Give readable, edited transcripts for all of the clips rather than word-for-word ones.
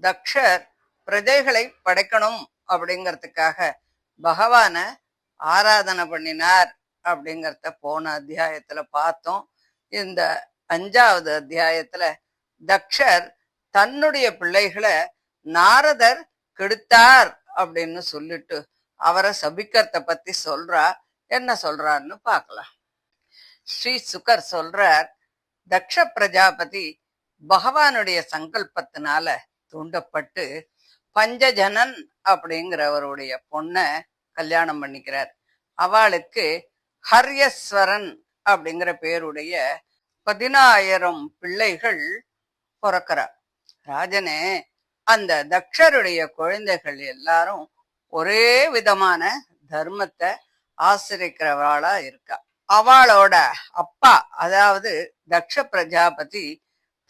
தக்ஷர் பிரஜைகளை படைக்கணும் அப்படிங்கிறதுக்காக பகவான ஆராதனை பண்ணினார் அப்படிங்கிறத போன அத்தியாயத்துல பார்த்தோம். இந்த 5வது அத்தியாயத்துல தக்ஷர் தன்னுடைய பிள்ளைகளை நாரதர் கெடுத்தார் அப்படின்னு சொல்லிட்டு அவரை சபிக்கிறத பத்தி சொல்றா. என்ன சொல்றான்னு பார்க்கலாம். ஸ்ரீ சுகர் சொல்றார், தக்ஷ பிரஜாபதி பகவானுடைய சங்கல்பத்தினால தூண்டப்பட்டு பஞ்சஜனன் அப்படிங்கிறவருடைய பொண்ண கல்யாணம் பண்ணிக்கிறார். அவளுக்கு ஹரியஸ்வரன் அப்படிங்கிற பேருடைய 10,000 பிள்ளைகள் பிறக்கிறார். ராஜனே, அந்த தக்ஷருடைய குழந்தைகள் எல்லாரும் ஒரே விதமான தர்மத்தை ஆசிரிக்கிறவளா இருக்கா. அவளோட அப்பா, அதாவது தக்ஷ பிரஜாபதி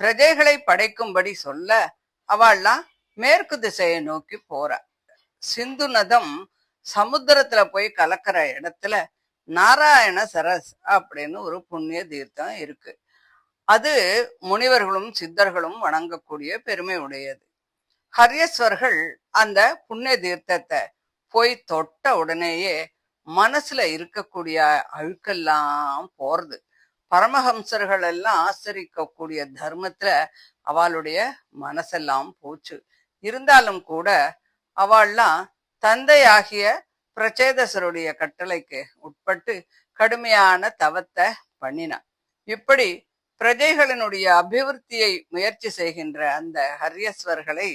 பிரஜைகளை படைக்கும்படி சொல்ல அவள்லாம் மேற்கு திசையை நோக்கி போறா. சிந்து நதம் சமுத்திரத்துல போய் கலக்கிற இடத்துல நாராயண சரஸ் அப்படின்னு ஒரு புண்ணிய தீர்த்தம் இருக்கு. அது முனிவர்களும் சித்தர்களும் வணங்கக்கூடிய பெருமை உடையது. ஹரியஸ்வர்கள் அந்த புண்ணிய தீர்த்தத்தை போய் தொட்ட உடனேயே மனசுல இருக்கக்கூடிய அழுக்கெல்லாம் போறது. பரமஹம்சர்கள் எல்லாம் ஆசரிக்கக்கூடிய தர்மத்துல அவளுடைய மனசெல்லாம் போச்சு. இருந்தாலும் கூட அவள்லாம் தந்தையாகிய பிரச்சேதசருடைய கட்டளைக்கு உட்பட்டு கடுமையான தவத்தை பண்ணினான். இப்படி பிரஜைகளினுடைய அபிவிருத்தியை முயற்சி செய்கின்ற அந்த ஹரியஸ்வர்களை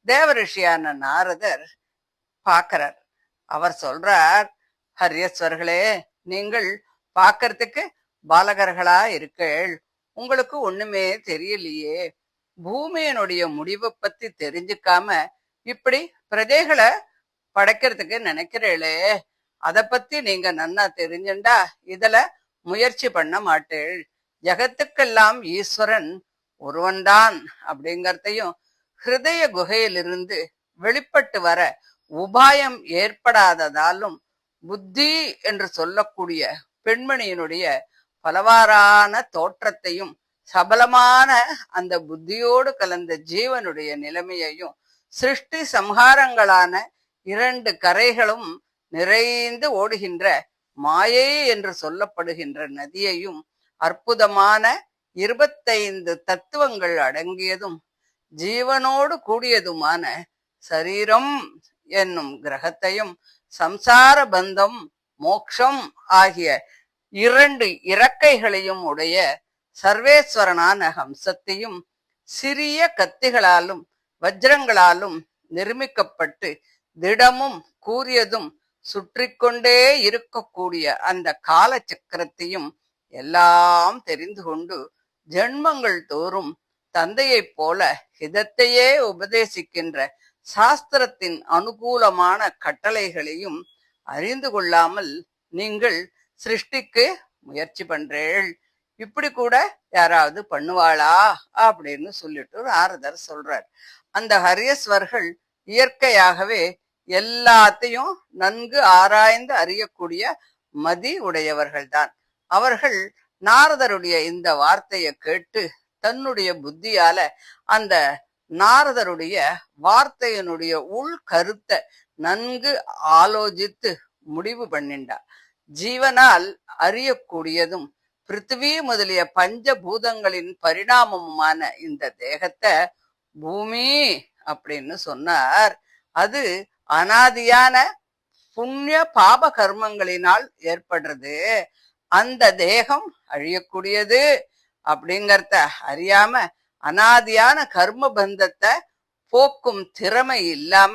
தேவரிஷியான நாரதர் பார்க்கிறார். அவர் சொல்றார், ஹரியஸ்வர்களே, நீங்கள் பார்க்கறதுக்கு பாலகர்களா இருக்கள், உங்களுக்கு ஒண்ணுமே தெரியலையே, பூமியினுடைய முடிவை பத்தி தெரிஞ்சுக்காம இப்படி பிரஜைகளை படைக்கிறதுக்கு நினைக்கிறீளே, அதை பத்தி நீங்க நன்னா தெரிஞ்சுண்டா இதுல முயற்சி பண்ண மாட்டேள். ஜகத்துக்கெல்லாம் ஈஸ்வரன் ஒருவன்தான் அப்படிங்கறதையும் ஹிருதய குகையிலிருந்து வெளிப்பட்டு வர உபாயம் ஏற்படாததாலும் புத்தி என்று சொல்லக்கூடிய பெண்மணியினுடைய பலவாறான தோற்றத்தையும் சபலமான அந்த புத்தியோடு கலந்த ஜீவனுடைய நிலைமையையும் சிருஷ்டி சம்ஹாரங்களான 2 கரைகளும் நிறைந்து ஓடுகின்ற மாயை என்று சொல்லப்படுகின்ற நதியையும் அற்புதமான 25 தத்துவங்கள் அடங்கியதும் ஜீவனோடு கூடியதுமான சரீரம் என்னும் கிரகத்தையும் சம்சார பந்தம் மோக்ஷம் ஆகிய 2 இறக்கைகளையும் உடைய சர்வேஸ்வரனான ஹம்சத்தையும் சிறிய கத்திகளாலும் வஜ்ரங்களாலும் நிர்மிக்கப்பட்டு திடமும் கூறியதும் சுற்றி கொண்டே இருக்கக்கூடிய அந்த கால சக்கரத்தையும் எல்லாம் தெரிந்து கொண்டு ஜென்மங்கள் தோறும் தந்தையைப் போல ஹிதத்தையே உபதேசிக்கின்ற சாஸ்திரத்தின் அனுகூலமான கட்டளைகளையும் அறிந்து கொள்ளாமல் நீங்கள் சிருஷ்டிக்கு முயற்சி பண்றேள். இப்படி கூட யாராவது பண்ணுவாளா அப்படின்னு சொல்லிட்டு நாரதர் சொல்றார். அந்த ஹரியஸ்வர்கள் இயற்கையாகவே எல்லாத்தையும் நன்கு ஆராய்ந்து அறியக்கூடிய மதி உடையவர்கள்தான். அவர்கள் நாரதருடைய இந்த வார்த்தையை கேட்டு தன்னுடைய புத்தியால அந்த நாரதருடைய வார்த்தையினுடைய உள் கருத்தை நன்கு ஆலோசித்து முடிவு பண்ணிண்டா. ஜீவனால் அறியக்கூடியதும் பிருத்திவி முதலிய பஞ்சபூதங்களின் பரிணாமமுமான இந்த தேகத்தை பூமி அப்படின்னு சொன்னார். அது அனாதியான புண்ணிய பாப கர்மங்களினால் ஏற்படுறது. அந்த தேகம் அழியக்கூடியது அப்படிங்கறத அறியாம அனாதியான கர்ம பந்தத்தை போக்கும் திறமை இல்லாம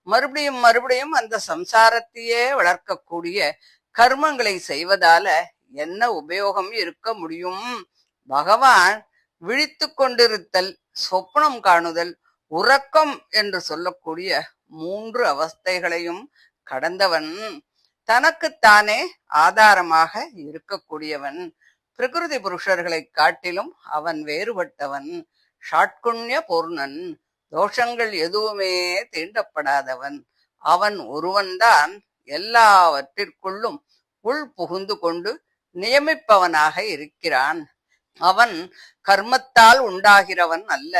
மறுபடியும் மறுபடியும் அந்த சம்சாரத்தையே வளர்க்கக்கூடிய கர்மங்களை செய்வதால என்ன உபயோகம் இருக்க முடியும்? பகவான் விழித்து கொண்டிருத்தல், சொப்னம் காணுதல், உறக்கம் என்று சொல்லக்கூடிய 3 அவஸ்தைகளையும் கடந்தவன், தனக்குத்தானே ஆதாரமாக இருக்கக்கூடியவன், பிரகிருதி புருஷர்களை காட்டிலும் அவன் வேறுபட்டவன், ஷாட்குண்ய பூர்ணன், தோஷங்கள் எதுவுமே தீண்டப்படாதவன். அவன் ஒருவன்தான் எல்லாவற்றிற்குள்ளும் உள் புகுந்து கொண்டு நியமிப்பவனாக இருக்கிறான். அவன் கர்மத்தால் உண்டாகிறவன் அல்ல,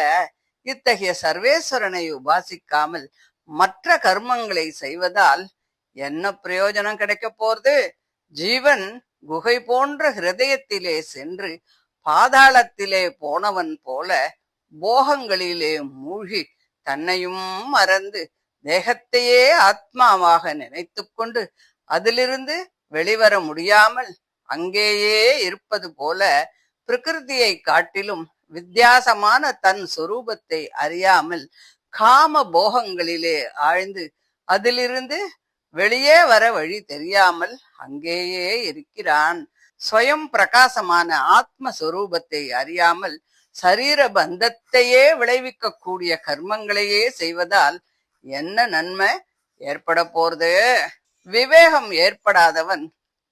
இத்தகைய சர்வேஸ்வரனை உபாசிக்காமல் மற்ற கர்மங்களை செய்வதால் என்ன பிரயோஜனம் கிடைக்க போறது? ஜீவன் குகை போன்ற ஹிருதயத்திலே சென்று பாதாளத்திலே போனவன் போல போகங்களிலே மூழ்கி தன்னையும் மறந்து தேகத்தையே ஆத்மாவாக நினைத்து கொண்டு அதிலிருந்து வெளிவர முடியாமல் அங்கேயே இருப்பது போல பிரகிருதியை காட்டிலும் வித்தியாசமான தன் சொரூபத்தை அறியாமல் காம போகங்களிலே ஆழ்ந்து அதிலிருந்து வெளியே வர வழி தெரியாமல் அங்கேயே இருக்கிறான். ஸ்வயம் பிரகாசமான ஆத்மஸ்வரூபத்தை அறியாமல் சரீர பந்தத்தையே விளைவிக்க கூடிய கர்மங்களையே செய்வதால் என்ன நன்மை ஏற்பட போறது? விவேகம் ஏற்படாதவன்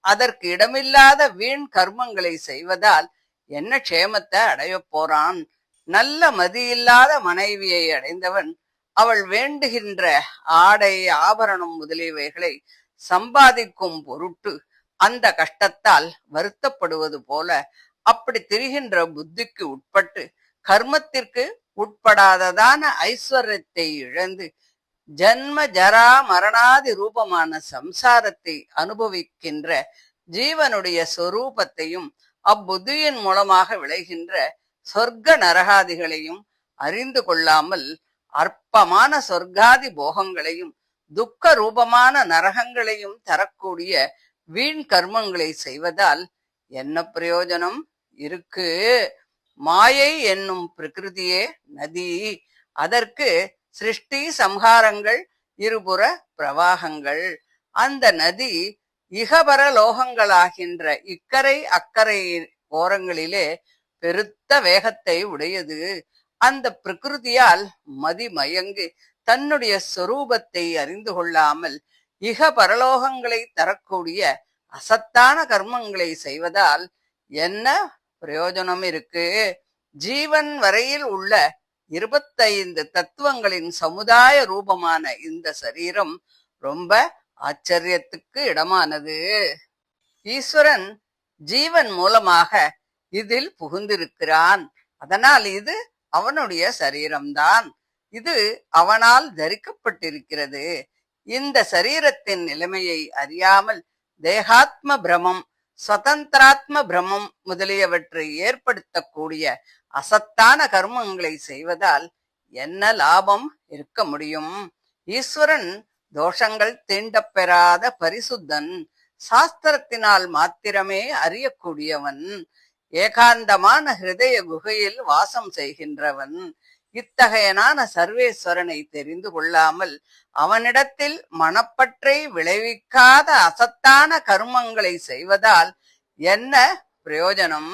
அதற்கு இடமில்லாத வீண் கர்மங்களை செய்வதால் என்ன க்ஷேமத்தை அடைய போறான்? நல்ல மதியில்லாத மனைவியை அடைந்தவன் அவள் வேண்டுகின்ற ஆடை ஆபரணம் முதலியவைகளை சம்பாதிக்கும் பொருட்டு அந்த கஷ்டத்தால் வருத்தப்படுவது போல அப்படி திரிகின்ற புத்திக்கு உட்பட்டு கர்மத்திற்கு உட்படாததான ஐஸ்வர்யத்தை இழந்து ஜன்ம ஜரா மரணாதி ரூபமான சம்சாரத்தை அனுபவிக்கின்ற ஜீவனுடைய சொரூபத்தையும் அப்புத்தியின் மூலமாக விளைகின்ற சொர்க்க நரகாதிகளையும் அறிந்து கொள்ளாமல் அற்பமான சொர்க்காதி போகங்களையும் துக்க ரூபமான நரகங்களையும் தரக்கூடிய வீண் கர்மங்களை செய்வதால் என்ன பிரயோஜனம் இருக்கு? மாயை என்னும் பிரகிருதியே நதி. அதற்கு சிருஷ்டி சம்ஹாரங்கள் இருபுற பிரவாகங்கள். அந்த நதி இகபர லோகங்களாகின்ற இக்கரை அக்கறை ஓரங்களிலே பெருத்த வேகத்தை உடையது. அந்த பிரகிருதியால் மதிமயங்கு தன்னுடைய சொரூபத்தை அறிந்து கொள்ளாமல் இக பரலோகங்களை தரக்கூடிய அசத்தான கர்மங்களை செய்வதால் என்ன பிரயோஜனம் இருக்கு? ஜீவன் வரையில் உள்ள 25 தத்துவங்களின் சமுதாய ரூபமான இந்த சரீரம் ரொம்ப ஆச்சரியத்துக்கு இடமானது. ஈஸ்வரன் ஜீவன் மூலமாக இதில் புகுந்திருக்கிறான். அதனால் இது அவனுடைய சரீரம்தான். இது அவனால் தரிக்கப்பட்டிருக்கிறது. இந்த சரீரத்தின் நிலைமையை அறியாமல் தேகாத்ம பிரமம் சுதந்திராத்ம பிரமம் முதலியவற்றை ஏற்படுத்தக்கூடிய அசத்தான கர்மங்களை செய்வதால் என்ன லாபம் இருக்க முடியும்? ஈஸ்வரன் தோஷங்கள் தீண்டப்பெறாத பரிசுத்தன், சாஸ்திரத்தினால் மாத்திரமே அறியக்கூடியவன், ஏகாந்தமான ஹிருதய குகையில் வாசம் செய்கின்றவன். இத்தகையனான சர்வேஸ்வரனை தெரிந்து கொள்ளாமல் அவனிடத்தில் மனப்பற்றை விளைவிக்காத அசத்தான கர்மங்களை செய்வதால் என்ன பிரயோஜனம்?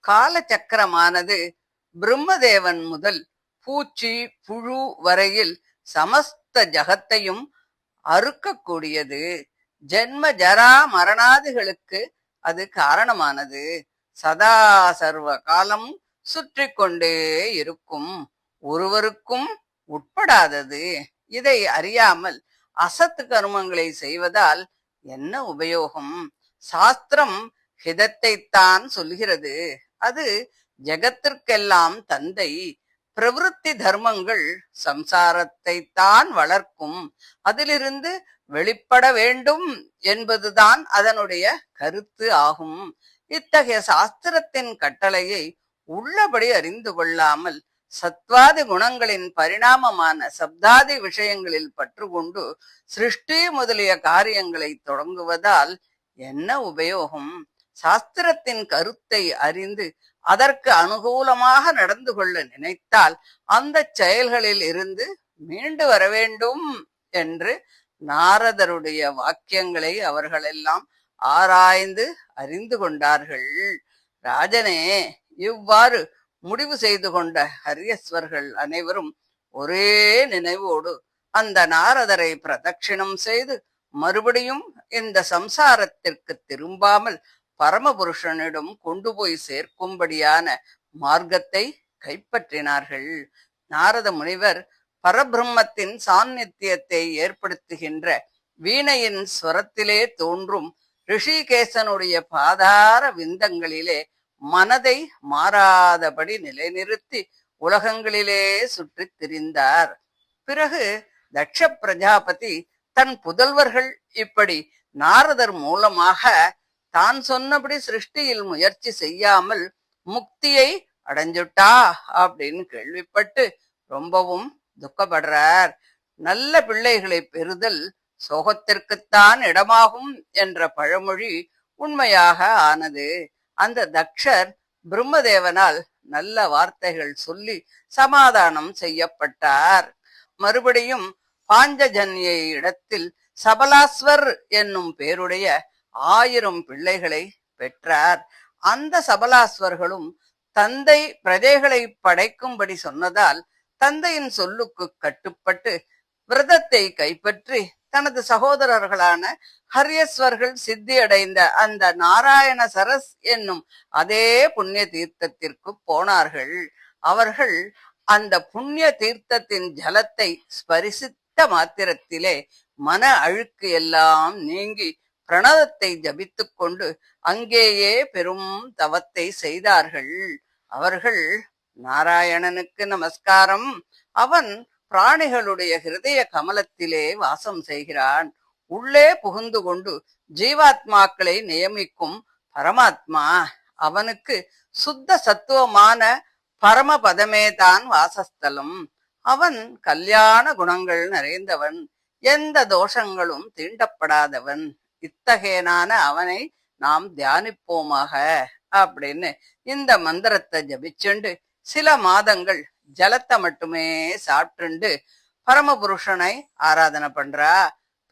கால சக்கரமானது பிரம்மதேவன் முதல் பூச்சி புழு வரையில் சமஸ்த ஜகத்தையும் அறுக்கக்கூடியது. ஜென்ம ஜரா மரணாதிகளுக்கு அது காரணமானது. சதா சர்வ காலம் சுற்றி கொண்டே இருக்கும், ஒருவருக்கும் உட்படாதது. இதை அறியாமல் அசத்து கர்மங்களை செய்வதால் என்ன உபயோகம்? சாஸ்திரம் ஹிதத்தைத்தான் சொல்கிறது. அது ஜெகத்திற்கெல்லாம் தந்தை. பிரவிருத்தி தர்மங்கள் சம்சாரத்தை தான் வளர்க்கும், அதிலிருந்து வெளிப்பட வேண்டும் என்பதுதான் அதனுடைய கருத்து ஆகும். இத்தகைய சாஸ்திரத்தின் கட்டளையை உள்ளபடி அறிந்து கொள்ளாமல் சத்வாதி குணங்களின் பரிணாமமான சப்தாதி விஷயங்களில் பற்று கொண்டு சிருஷ்டி முதலிய காரியங்களை தொடங்குவதால் என்ன உபயோகம்? சாஸ்திரத்தின் கருத்தை அறிந்து அதற்கு அனுகூலமாக நடந்து கொள்ள நினைத்தால் அந்த செயல்களில் இருந்து மீண்டு வர வேண்டும் என்று நாரதருடைய வாக்கியங்களை அவர்களெல்லாம் ஆராய்ந்து அறிந்து கொண்டார்கள். ராஜனே, இவ்வாறு முடிவு செய்து கொண்ட ஹரியஸ்வர்கள் அனைவரும் ஒரே நினைவோடு அந்த நாரதரை பிரதட்சிணம் செய்து மறுபடியும் இந்த சம்சாரத்திற்கு திரும்பாமல் பரமபுருஷனிடம் கொண்டு போய் சேர்க்கும்படியான மார்க்கத்தை கைப்பற்றினார்கள். நாரத முனிவர் பரபிரம்மத்தின் சாநித்தியத்தை ஏற்படுத்துகின்ற வீணையின் ஸ்வரத்திலே தோன்றும் ரிஷிகேசனுடைய பாதார விந்தங்களிலே மனதை மாறாதபடி நிலைநிறுத்தி உலகங்களிலே சுற்றித் திரிந்தார். பிறகு தக்ஷ பிரஜாபதி தன் புதல்வர்கள் இப்படி நாரதர் மூலமாக தான் சொன்னபடி சிருஷ்டியில் முயற்சி செய்யாமல் முக்தியை அடைஞ்சுட்டா அப்படின்னு கேள்விப்பட்டு ரொம்பவும் துக்கப்படுறார். நல்ல பிள்ளைகளை பெறுதல் சோகத்திற்குத்தான் இடமாகும் என்ற பழமொழி உண்மையாக ஆனது. அந்த தக்ஷர் பிரம்மதேவனால் நல்ல வார்த்தைகள் சொல்லி சமாதானம் செய்யப்பட்டார். மறுபடியும் பாஞ்சஜன்யை இடத்தில் சபலாஸ்வர் என்னும் பேருடைய 1000 பிள்ளைகளை பெற்றார். அந்த சபலாஸ்வர்களும் தந்தை பிரஜைகளை படைக்கும்படி சொன்னதால் தந்தையின் சொல்லுக்கு கட்டுப்பட்டு விரதத்தை கைப்பற்றி தனது சகோதரர்களான ஹரியஸ்வர்கள் சித்தியடைந்த அந்த நாராயண சரஸ் என்னும் அதே புண்ணிய தீர்த்தத்திற்கு போனார்கள். அவர்கள் அந்த புண்ணிய தீர்த்தத்தின் ஜலத்தை ஸ்பரிசித்த மாத்திரத்திலே மன அழுக்கு எல்லாம் நீங்கி பிரணவத்தை ஜபித்துக் கொண்டு அங்கேயே பெரும் தவத்தை செய்தார்கள். அவர்கள் நாராயணனுக்கு நமஸ்காரம், அவன் பிராணிகளுடைய ஹிருதய கமலத்திலே வாசம் செய்கிறான், உள்ளே புகுந்து கொண்டு ஜீவாத்மாக்களை நியமிக்கும் பரமாத்மா, அவனுக்கு சுத்த சத்துவமான பரமபதமே தான் வாசஸ்தலம். அவன் கல்யாண குணங்கள் நிறைந்தவன், எந்த தோஷங்களும் தீண்டப்படாதவன். இத்தகையனான அவனை நாம் தியானிப்போமாக அப்படின்னு இந்த மந்திரத்தை ஜபிச்சுண்டு சில மாதங்கள் ஜலத்தை மட்டுமே சாப்பிட்டுண்டு பரமபுருஷனை ஆராதனை பண்றா.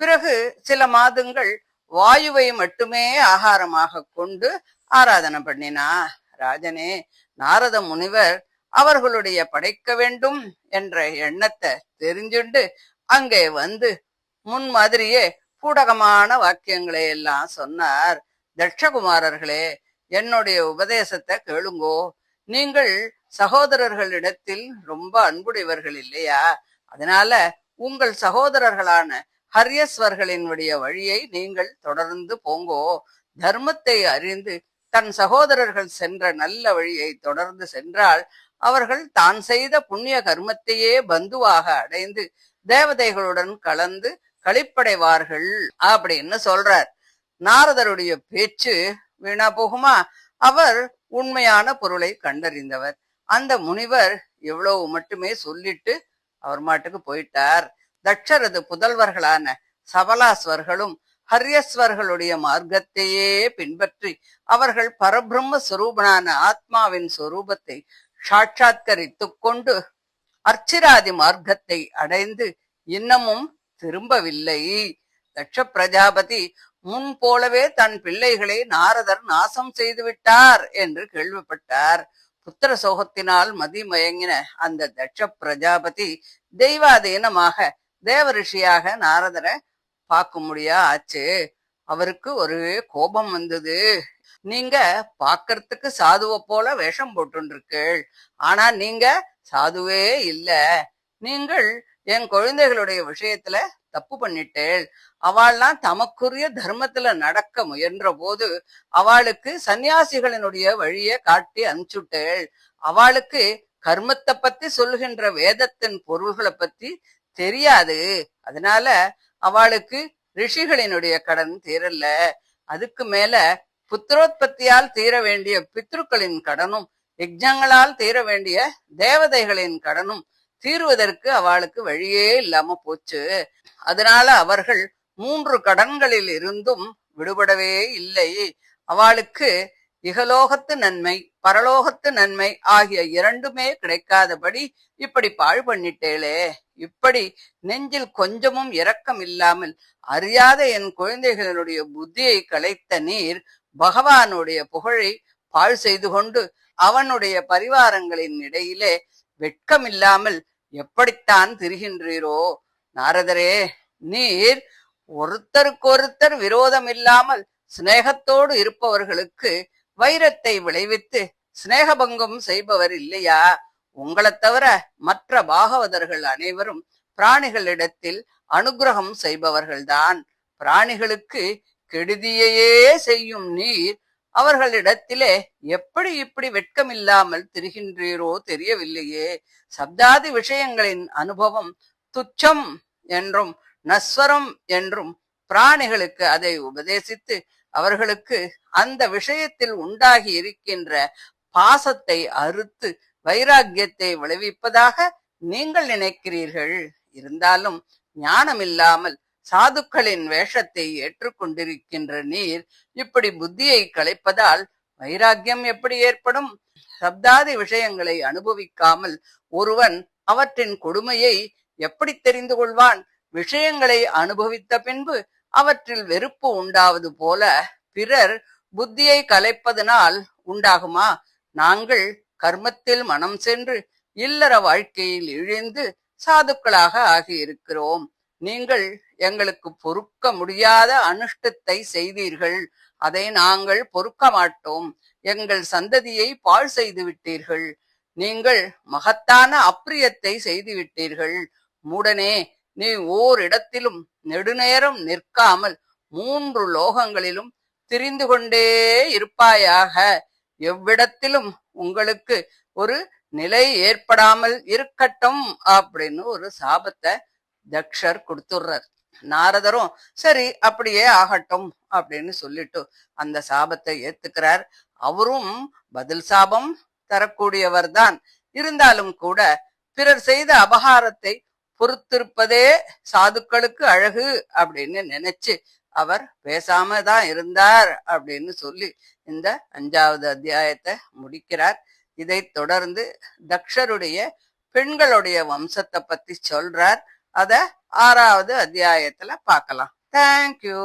பிறகு சில மாதங்கள் வாயுவை மட்டுமே ஆகாரமாக கொண்டு ஆராதனை பண்ணினா. ராஜனே, நாரத முனிவர் அவர்களுடைய படைக்க வேண்டும் என்ற எண்ணத்தை தெரிஞ்சுண்டு அங்கே வந்து முன் மாதிரியே பூடகமான வாக்கியங்களை எல்லாம் சொன்னார். தட்சகுமாரர்களே, என்னுடைய உபதேசத்தை கேளுங்கோ. நீங்கள் சகோதரர்களிடத்தில் ரொம்ப அன்புடையவர்கள் இல்லையா? அதனால உங்கள் சகோதரர்களான ஹரியஸ்வர்களினுடைய வழியை நீங்கள் தொடர்ந்து போங்கோ. தர்மத்தை அறிந்து தன் சகோதரர்கள் சென்ற நல்ல வழியை தொடர்ந்து சென்றால் அவர்கள் தான் செய்த புண்ணிய கர்மத்தையே பந்துவாக அடைந்து தேவதைகளுடன் கலந்து களிப்படைவார்கள் அப்படின்னு சொல்றார். நாரதருடைய பேச்சு வீணா போகுமா? அவர் உண்மையான பொருளை கண்டறிந்தவர். அந்த முனிவர் எவ்வளவு மட்டுமே சொல்லிட்டு அவர் மாட்டுக்கு போயிட்டார். தட்சரது புதல்வர்களான சபலாஸ்வர்களும் ஹரியஸ்வர்களுடைய மார்க்கத்தையே பின்பற்றி அவர்கள் பரபிரம்ம சுரூபனான ஆத்மாவின் சுரூபத்தை சாட்சாத்கரித்து கொண்டு அர்ச்சிராதி மார்க்கத்தை அடைந்து இன்னமும் திரும்பவில்லை. தட்ச பிரஜாபதி முன் போலவே தன் பிள்ளைகளை நாரதர் நாசம் செய்து விட்டார் என்று கேள்விப்பட்டார். புத்திர சோகத்தினால் மதிமயங்கின அந்த தட்ச பிரஜாபதி தெய்வாதீனமாக தேவ ரிஷியாக நாரதரை பார்க்க முடியா ஆச்சு. அவருக்கு ஒரு கோபம் வந்தது. நீங்க பாக்கிறதுக்கு சாதுவை போல வேஷம் போட்டுருக்கீள், ஆனா நீங்க சாதுவே இல்ல. நீங்கள் என் குழந்தைகளுடைய விஷயத்துல தப்பு பண்ணிட்டேள். அவள்லாம் தமக்குரிய தர்மத்துல நடக்க முயன்ற போது அவளுக்கு சன்னியாசிகளினுடைய வழியை காட்டி அனுப்பிச்சுட்டேள். அவளுக்கு கர்மத்தை பத்தி சொல்லுகின்ற வேதத்தின் பொருள்களை பத்தி தெரியாது. அதனால அவளுக்கு ரிஷிகளினுடைய கடன் தீரல. அதுக்கு மேல புத்திரோத்பத்தியால் தீர வேண்டிய பித்ருக்களின் கடனும் யஜ்ஞங்களால் தீர வேண்டிய தேவதைகளின் கடனும் தீர்வதற்கு அவளுக்கு வழியே இல்லாம போச்சு. அதனால அவர்கள் 3 கடன்களில் இருந்தும் விடுபடவே இல்லை. அவளுக்கு இகலோகத்து நன்மை பரலோகத்து நன்மை ஆகிய 2மே கிடைக்காதபடி இப்படி பாழ் பண்ணிட்டேளே. இப்படி நெஞ்சில் கொஞ்சமும் இரக்கம் இல்லாமல் அறியாத என் குழந்தைகளுடைய புத்தியை கலைத்த நீர் பகவானுடைய புகழை பாழ் செய்து கொண்டு அவனுடைய பரிவாரங்களின் இடையிலே வெட்கமில்லாமல் எப்படித்தான் திரிகின்றீரோ? நாரதரே, நீர் ஒருத்தருக்கொருத்தர் விரோதம் இல்லாமல் சிநேகத்தோடு இருப்பவர்களுக்கு வைரத்தை விளைவித்து சிநேகபங்கம் செய்பவர் இல்லையா? உங்களை தவிர மற்ற பாகவதர்கள் அனைவரும் பிராணிகளிடத்தில் அனுகிரகம் செய்பவர்கள்தான். பிராணிகளுக்கு கெடுதியையே செய்யும் நீர் அவர்களிடத்திலே எப்படி இப்படி வெட்கமில்லாமல் திரிகின்றீரோ தெரியவில்லையே. சப்தாதி விஷயங்களின் அனுபவம் துச்சம் என்றும் நஸ்வரம் என்றும் பிராணிகளுக்கு அதை உபதேசித்து அவர்களுக்கு அந்த விஷயத்தில் உண்டாகி இருக்கின்ற பாசத்தை அறுத்து வைராக்கியத்தை விளைவிப்பதாக நீங்கள் நினைக்கிறீர்கள். இருந்தாலும் ஞானமில்லாமல் சாதுக்களின் வேஷத்தை ஏற்றுக்கொண்டிருக்கின்ற நீர் இப்படி புத்தியை களைப்பதால் வைராக்கியம் எப்படி ஏற்படும்? சப்தாதி விஷயங்களை அனுபவிக்காமல் ஒருவன் அவற்றின் கொடுமையை எப்படி தெரிந்து கொள்வான்? விஷயங்களை அனுபவித்த பின்பு அவற்றில் வெறுப்பு உண்டாவது போல பிறர் புத்தியை கலைப்பதனால் உண்டாகுமா? நாங்கள் கர்மத்தில் மனம் சென்று இல்லற வாழ்க்கையில் இழிந்து சாதுக்களாக ஆகியிருக்கிறோம். நீங்கள் எங்களுக்கு பொறுக்க முடியாத அனுஷ்டத்தை செய்தீர்கள். அதை நாங்கள் பொறுக்க மாட்டோம். எங்கள் சந்ததியை பாழ் செய்து விட்டீர்கள். நீங்கள் மகத்தான அப்பிரியத்தை செய்து விட்டீர்கள். மூடனே, நீ ஓரிடத்திலும் நெடுநேரம் நிற்காமல் 3 லோகங்களிலும் திரிந்து கொண்டே இருப்பாயாக. எவ்விடத்திலும் உங்களுக்கு ஒரு நிலை ஏற்படாமல் இருக்கட்டும் அப்படின்னு ஒரு சாபத்தை தக்ஷர் கொடுத்துடுறார். நாரதரும் சரி அப்படியே ஆகட்டும் அப்படின்னு சொல்லிட்டு அந்த சாபத்தை ஏத்துக்கிறார். அவரும் பதில் சாபம் தரக்கூடியவர் தான். இருந்தாலும் கூட பிறர் செய்த அபகாரத்தை பொறுத்திருப்பதே சாதுக்களுக்கு அழகு அப்படின்னு நினைச்சு அவர் பேசாம தான் இருந்தார் அப்படின்னு சொல்லி இந்த 5வது அத்தியாயத்தை முடிக்கிறார். இதை தொடர்ந்து தக்ஷருடைய பெண்களுடைய வம்சத்தை பத்தி சொல்றார். அத 6வது அத்தியாயத்துல பார்க்கலாம். தேங்க்யூ.